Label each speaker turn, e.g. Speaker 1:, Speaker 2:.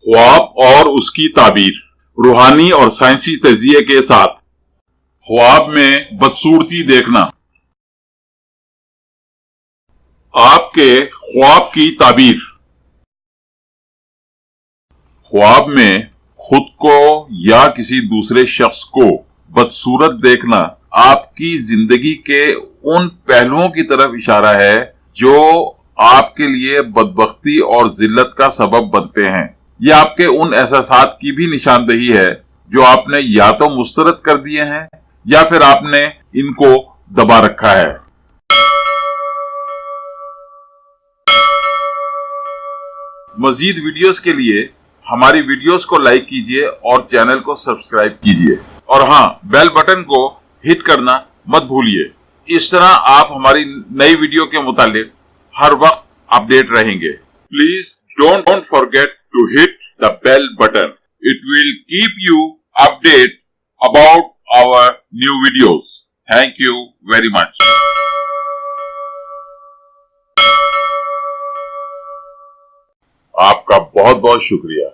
Speaker 1: ख्वाब और उसकी ताबीर, रूहानी और साइंसी तजिए के साथ। ख्वाब में बदसूरती देखना। आपके ख्वाब की ताबीर। ख्वाब में खुद को या किसी दूसरे शख्स को बदसूरत देखना आपकी जिंदगी के उन पहलुओं की तरफ इशारा है जो आपके लिए बदबख्ती और जिल्लत का सबब बनते हैं। यह आपके उन एहसासात की भी निशानदेही है जो आपने या तो मुस्तरद कर दिए हैं या फिर आपने इनको दबा रखा है। मजीद वीडियोस के लिए हमारी वीडियोस को लाइक कीजिए और चैनल को सब्सक्राइब कीजिए, और हाँ, बेल बटन को हिट करना मत भूलिए। इस तरह आप हमारी नई वीडियो के मुतालिक हर वक्त अपडेट रहेंगे। Please don't forget to hit the bell button. It will keep you updated about our new videos. Thank you very much. आपका बहुत बहुत शुक्रिया।